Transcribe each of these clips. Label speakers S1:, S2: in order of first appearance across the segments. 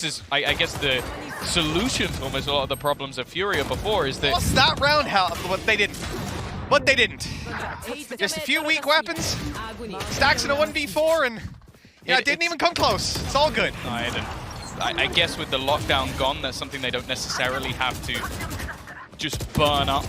S1: Is, I guess, the solution to almost a lot of the problems of FURIA before is that...
S2: Lost that round, but they didn't. But they didn't. Just a few weak weapons, stacks in a 1v4, and yeah, it didn't even come close. It's all good.
S1: I guess with the lockdown gone, that's something they don't necessarily have to just burn up.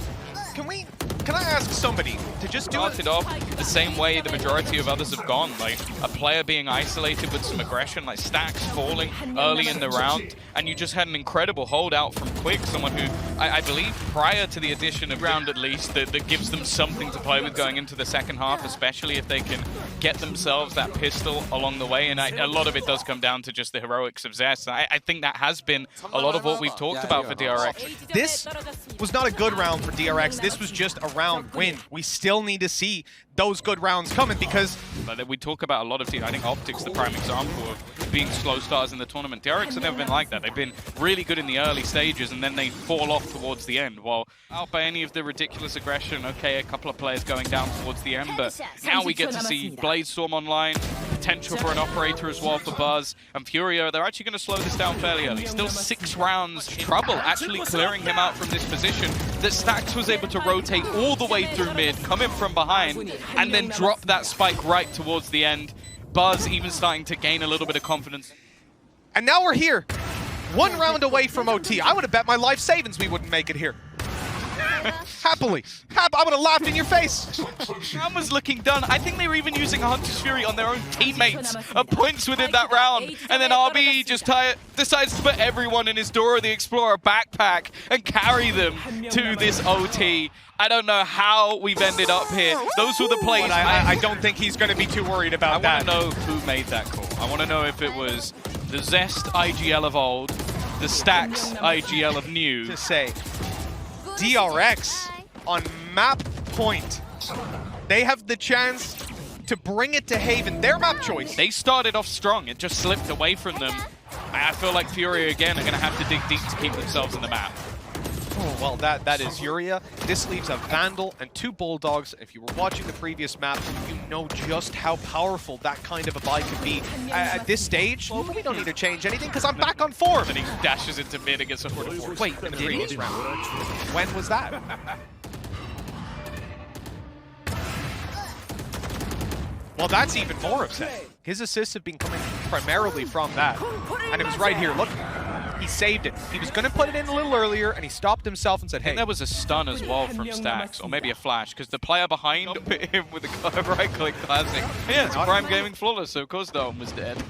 S2: Can I ask somebody to just do
S1: it off the same way the majority of others have gone, like a player being isolated with some aggression, like stax falling early in the round, and you just had an incredible holdout from Quick, someone who I believe prior to the addition of round at least that gives them something to play with going into the second half, especially if they can get themselves that pistol along the way. And a lot of it does come down to just the heroics of Zest. I think that has been a lot of what we've talked about for DRX.
S2: This was not a good round for DRX. This was just a round win. We still need to see those good rounds coming because...
S1: But we talk about a lot of teams. I think Optic's the prime example of being slow starters in the tournament. DRX have never been like that. They've been really good in the early stages and then they fall off towards the end. While out by any of the ridiculous aggression, okay, a couple of players going down towards the end, but now we get to see Bladestorm online, potential for an operator as well for Buzz, and FURIA, they're actually going to slow this down fairly early. Still 6 rounds trouble actually clearing him out from this position that stax was able to rotate all the way through mid, come in from behind, and then drop that spike right towards the end. Buzz even starting to gain a little bit of confidence.
S2: And now we're here. 1 round away from OT. I would have bet my life savings we wouldn't make it here. Happily. I would have laughed in your face.
S1: Round was looking done. I think they were even using a Hunter's Fury on their own teammates at points within that round. And then RB just decides to put everyone in his Dora the Explorer backpack and carry them to this OT. I don't know how we've ended up here. Those were the plays.
S2: I don't think he's going to be too worried about that.
S1: I want to know who made that call. I want to know if it was the Zest IGL of old, the stax IGL of new.
S2: To say, DRX on map point. They have the chance to bring it to Haven. Their map choice.
S1: They started off strong. It just slipped away from them. I feel like FURIA again are going to have to dig deep to keep themselves in the map.
S2: Oh, well, that is FURIA. This leaves a Vandal and 2 Bulldogs. If you were watching the previous map, you know just how powerful that kind of a buy can be. At this stage, well, we don't need to change anything because I'm back on form.
S1: And he dashes into mid against a 4-4.
S2: Wait, in the previous round? When was that? Well, that's even more upsetting. His assists have been coming primarily from that. And it was right here, look. He saved it. He was going to put it in a little earlier, and he stopped himself and said, hey.
S1: I think there was a stun as well from stax, or maybe a flash, because the player behind hit him with a right-click classic. Yeah, it's Prime Gaming Flawless, so of course the home was dead.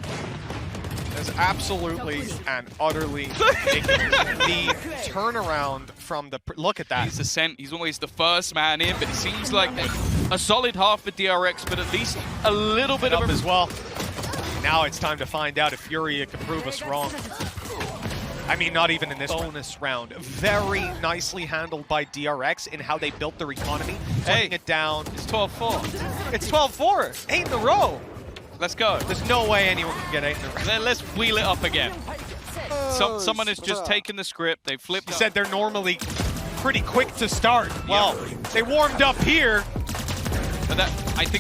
S2: There's absolutely and utterly the turnaround from the... Look at that.
S1: He's Ascent. He's always the first man in, but it seems like a solid half for DRX, but at least a little bit
S2: up
S1: of...
S2: as well. Now it's time to find out if FURIA can prove us wrong. I mean, not even in this bonus round. Very nicely handled by DRX in how they built their economy. Taking it down.
S1: It's 12-4.
S2: It's 12-4. 8 in a row.
S1: Let's go.
S2: There's no way anyone can get 8 in a row.
S1: Let's wheel it up again. Someone has just taken the script. They flipped.
S2: You said they're normally pretty quick to start. Well, they warmed up here.
S1: But that...